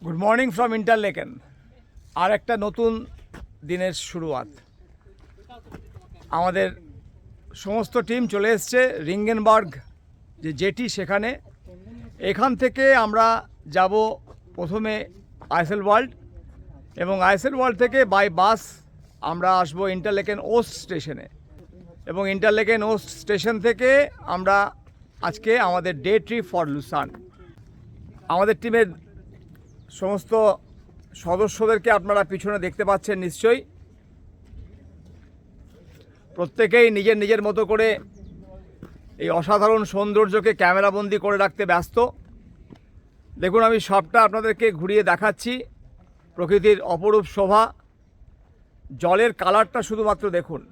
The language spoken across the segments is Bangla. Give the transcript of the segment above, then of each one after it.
Good morning from Interlaken. আর একটা নতুন দিনের শুরুয়াত। আমাদের সমস্ত টিম চলে এসছে রিঙ্গেনবার্গ যে জেটি, সেখানে। এখান থেকে আমরা যাব প্রথমে আইসেল ওয়ার্ল্ড, এবং আইসেল ওয়ার্ল্ড থেকে বাই বাস আমরা আসব ইন্টারলেকেন ওস্ট স্টেশনে, এবং ইন্টারলেকেন ওস্ট স্টেশন থেকে আমরা আজকে আমাদের ডে ট্রিপ ফর লুসান। আমাদের টিমের সমস্ত সদস্যদেরকে আপনারা পিছনে দেখতে পাচ্ছেন নিশ্চয়ই। প্রত্যেকেই নিজের নিজের মতো করে এই অসাধারণ সৌন্দর্যকে ক্যামেরাবন্দি করে রাখতে ব্যস্ত। দেখুন, আমি সবটা আপনাদেরকে ঘুরিয়ে দেখাচ্ছি। প্রকৃতির অপরূপ শোভা, জলের কালারটা শুধুমাত্র দেখুন।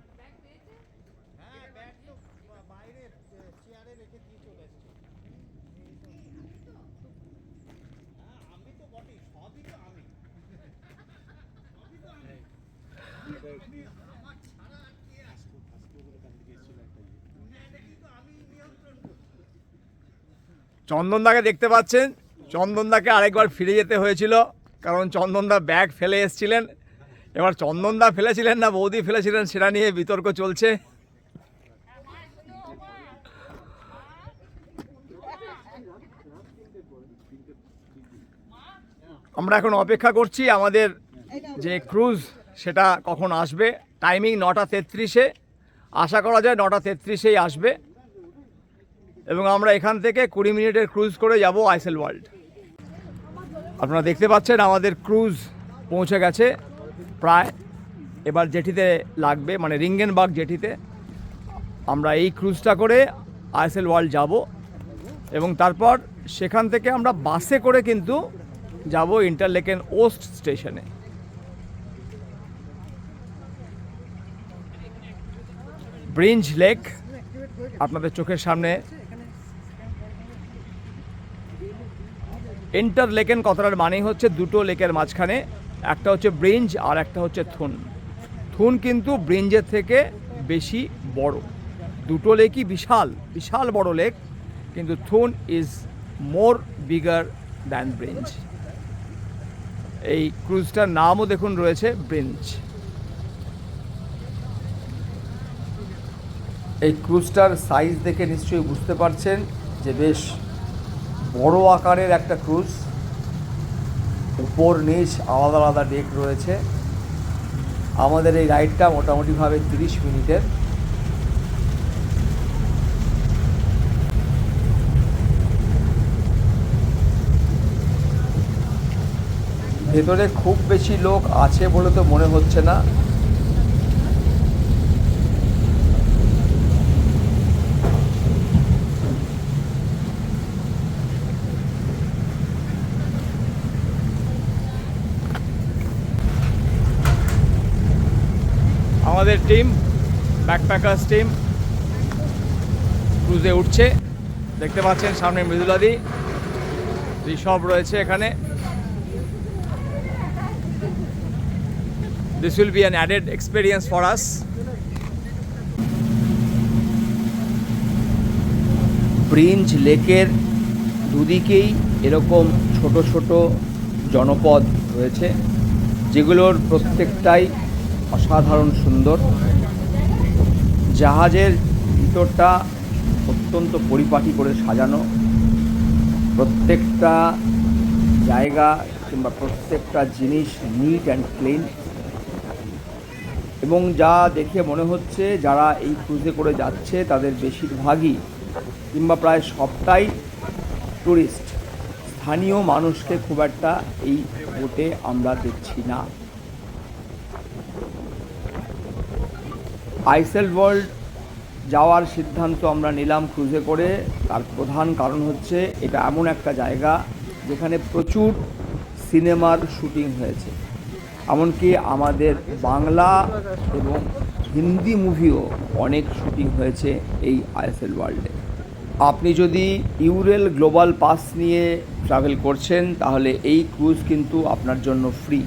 চন্দনদাকে দেখতে পাচ্ছেন। চন্দনদাকে আরেকবার ফিরে যেতে হয়েছিল, কারণ চন্দনদা ব্যাগ ফেলে এসেছিলেন। এবার চন্দনদা ফেলেছিলেন না বৌদি ফেলেছিলেন, সেটা নিয়ে বিতর্ক চলছে। আমরা এখন অপেক্ষা করছি আমাদের যে ক্রুজ সেটা কখন আসবে। টাইমিং 9:33-এ, আশা করা যায় 9:33-এই আসবে, এবং আমরা এখান থেকে 20 মিনিটের ক্রুজ করে যাব আইসেল ওয়ার্ল্ড। আপনারা দেখতে পাচ্ছেন আমাদের ক্রুজ পৌঁছে গেছে প্রায়। এবার জেটিতে লাগবে, মানে রিঙ্গেনবার্গ জেটিতে। আমরা এই ক্রুজটা করে আইসেল ওয়ার্ল্ড যাব, এবং তারপর সেখান থেকে আমরা বাসে করে কিন্তু যাব ইন্টারলেকেন ওস্ট স্টেশনে। ব্রিঞ্জ লেক আপনাদের চোখের সামনে। ইন্টারলেকেন কথাটার মানেই হচ্ছে দুটো লেকের মাঝখানে, একটা হচ্ছে ব্রিঞ্জ আর একটা হচ্ছে থুন। থুন কিন্তু ব্রিঞ্জের থেকে বেশি বড়। দুটো লেকই বিশাল বিশাল বড় লেক, কিন্তু থুন ইজ মোর বিগার দ্যান ব্রিঞ্জ। এই ক্রুজটার নামও দেখুন রয়েছে ব্রিঞ্জ। এই ক্রুজটার সাইজ দেখে নিশ্চয়ই বুঝতে পারছেন যে বেশ বড় আকারের একটা ক্রুজ। উপর নিচ আলাদা আলাদা ডেক রয়েছে। আমাদের এই রাইডটা মোটামুটিভাবে 30 মিনিটের। ভেতরে খুব বেশি লোক আছে বলে তো মনে হচ্ছে না। আমাদের টিম, ব্যাকপ্যাকার্স টিম, ক্রুজে উঠছে। দেখতে পাচ্ছেন সামনে মৃদুলাদি, ঋষভ রয়েছে এখানে। This will be an added experience for us. ব্রিঞ্জ লেকের দুদিকেই এরকম ছোট ছোট জনপদ রয়েছে, যেগুলোর প্রত্যেকটাই অসাধারণ সুন্দর। জাহাজের ভিতরটা অত্যন্ত পরিপাটি করে সাজানো। প্রত্যেকটা জায়গা কিংবা প্রত্যেকটা জিনিস নিট অ্যান্ড ক্লিন, এবং যা দেখে মনে হচ্ছে যারা এই ক্রুজে করে যাচ্ছে তাদের বেশিরভাগই কিংবা প্রায় সবটাই ট্যুরিস্ট। স্থানীয় মানুষকে খুব একটা এই বোটে আমরা দেখছি না। আইসেল ওয়ার্ল্ড যাওয়ার সিদ্ধান্ত আমরা নিলাম ক্রুজে করে। তার প্রধান কারণ হচ্ছে এটা এমন একটা জায়গা যেখানে প্রচুর সিনেমার শুটিং হয়েছে। এমনকি আমাদের বাংলা এবং হিন্দি মুভিও অনেক শুটিং হয়েছে এই আইসেল ওয়ার্ল্ডে। আপনি যদি ইউরেল গ্লোবাল পাস নিয়ে ট্রাভেল করছেন তাহলে এই ক্রুজ কিন্তু আপনার জন্য ফ্রি।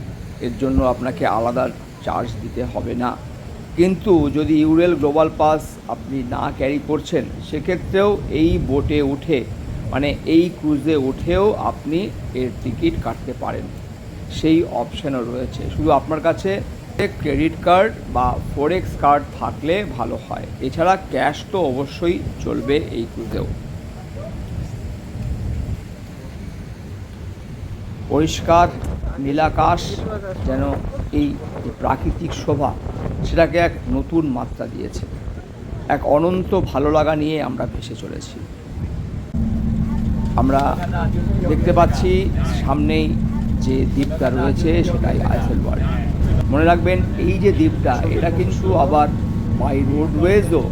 এর জন্য আপনাকে আলাদা চার্জ দিতে হবে না। কিন্তু যদি ইউরেল গ্লোবাল পাস আপনি না ক্যারি করছেন, সেক্ষেত্রেও এই বোটে উঠে মানে এই ক্রুজে উঠেও আপনি এর টিকিট কাটতে পারেন, সেই অপশানও রয়েছে। শুধু আপনার কাছে ক্রেডিট কার্ড বা ফরেক্স কার্ড থাকলে ভালো হয়, এছাড়া ক্যাশ তো অবশ্যই চলবে এই ক্রুজেও। পরিষ্কার নীলাকাশ যেন এই প্রাকৃতিক শোভা সেটাকে এক নতুন মাত্রা দিয়েছে। এক অনন্ত ভালো লাগা নিয়ে আমরা ভেসে চলেছি। আমরা দেখতে পাচ্ছি সামনেই যে দ্বীপটা রয়েছে সেটাই আইফেল ওয়ার্ল্ড। মনে রাখবেন, এই যে দ্বীপটা এটা কিন্তু আবার বাই রোডওয়েজও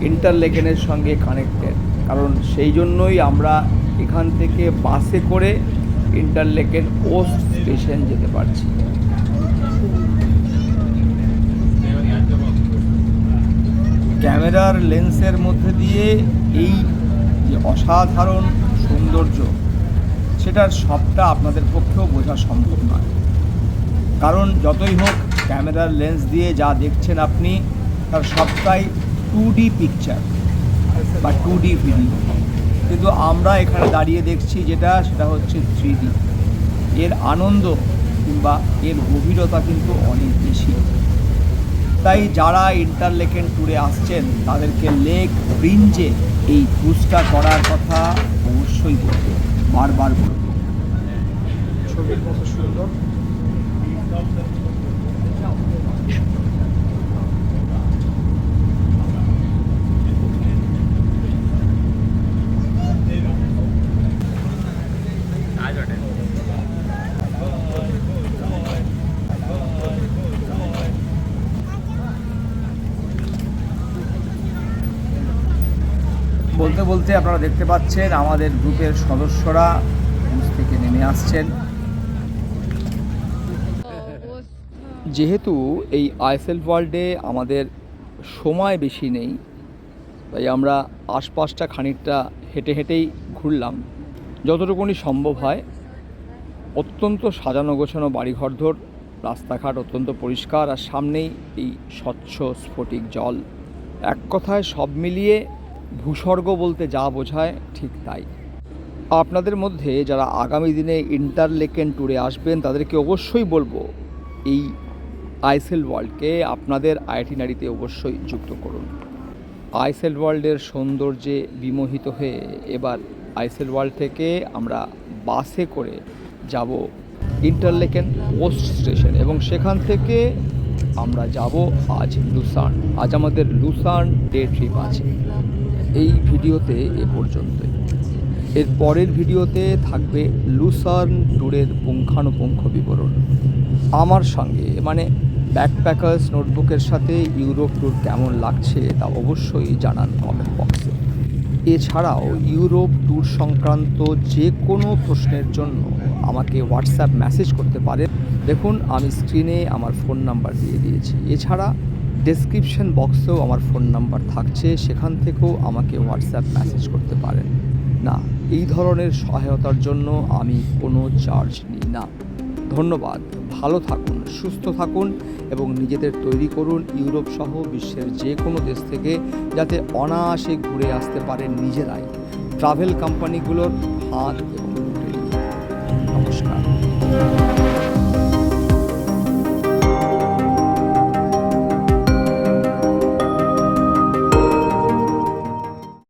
ইন্টারলেকেনের সঙ্গে কানেক্টেড, কারণ সেই জন্যই আমরা এখান থেকে বাসে করে ইন্টারলেকেন ওস্ট স্টেশন যেতে পারছি। ক্যামেরার লেন্সের মধ্যে দিয়ে এই যে অসাধারণ সৌন্দর্য সেটার সবটা আপনাদের পক্ষেও বোঝা সম্ভব নয়, কারণ যতই হোক ক্যামেরার লেন্স দিয়ে যা দেখছেন আপনি তার সবটাই 2D পিকচার বা 2D ভিডিও, কিন্তু আমরা এখানে দাঁড়িয়ে দেখছি সেটা হচ্ছে 3D। এর আনন্দ কিংবা এর গভীরতা কিন্তু অনেক বেশি। তাই যারা ইন্টারলেকেন ট্যুরে আসছেন তাদেরকে লেক ব্রিঞ্জে এই ক্রুজটা করার কথা অবশ্যই বলবো, বারবার বলবো। ছবির মতো সুন্দর। বলতে বলতে আপনারা দেখতে পাচ্ছেন আমাদের গ্রুপের সদস্যরা ক্রুজ থেকে নেমে আসছেন। যেহেতু এই আইফেল ওয়ার্ল্ডে আমাদের সময় বেশি নেই, তাই আমরা আশপাশটা খানিকটা হেঁটে হেঁটেই ঘুরলাম যতটুকুনি সম্ভব হয়। অত্যন্ত সাজানো গোছানো বাড়িঘরদোর, রাস্তাঘাট অত্যন্ত পরিষ্কার, আর সামনেই এই স্বচ্ছ স্ফটিক জল। এক কথায় সব মিলিয়ে ভূস্বর্গ বলতে যা বোঝায় ঠিক তাই। আপনাদের মধ্যে যারা আগামী দিনে ইন্টারলেকেন ট্যুরে আসবেন তাদেরকে অবশ্যই বলবো এই আইফেল ওয়ার্ল্ডকে আপনাদের আইটিনারিতে অবশ্যই যুক্ত করুন। আইফেল ওয়ার্ল্ডের সৌন্দর্যে বিমোহিত হয়ে এবার আইফেল ওয়ার্ল্ড থেকে আমরা বাসে করে যাব ইন্টারলেকেন ওস্ট স্টেশন, এবং সেখান থেকে আমরা যাব আজ লুসার্ন। আজ আমাদের লুসার্ন ডে ট্রিপ আছে। এই ভিডিওতে এ পর্যন্তই। এর পরের ভিডিওতে থাকবে লুসার্ন ট্যুরের পুঙ্খানুপুঙ্খ বিবরণ। আমার সঙ্গে মানে ব্যাকপ্যাকার্স নোটবুকের সাথে ইউরোপ ট্যুর কেমন লাগছে তা অবশ্যই জানান কমেন্ট বক্সে। এছাড়াও ইউরোপ ট্যুর সংক্রান্ত যে কোনো প্রশ্নের জন্য আমাকে হোয়াটসঅ্যাপ মেসেজ করতে পারেন। দেখুন, আমি স্ক্রিনে আমার ফোন নাম্বার দিয়ে দিয়েছি। এছাড়া ডেসক্রিপশন বক্সেও আমার ফোন নাম্বার থাকছে, সেখান থেকেও আমাকে হোয়াটসঅ্যাপ মেসেজ করতে পারেন। না, এই ধরনের সহায়তার জন্য আমি কোনো চার্জ নিই না। ধন্যবাদ। ভালো থাকুন, সুস্থ থাকুন এবং নিজেদের তৈরি করুন ইউরোপ সহ বিশ্বের যে কোনো দেশ থেকে যাতে অনায়াসে ঘুরে আসতে পারেন নিজেরাই, ট্রাভেল কোম্পানিগুলোর হাত এবং নমস্কার।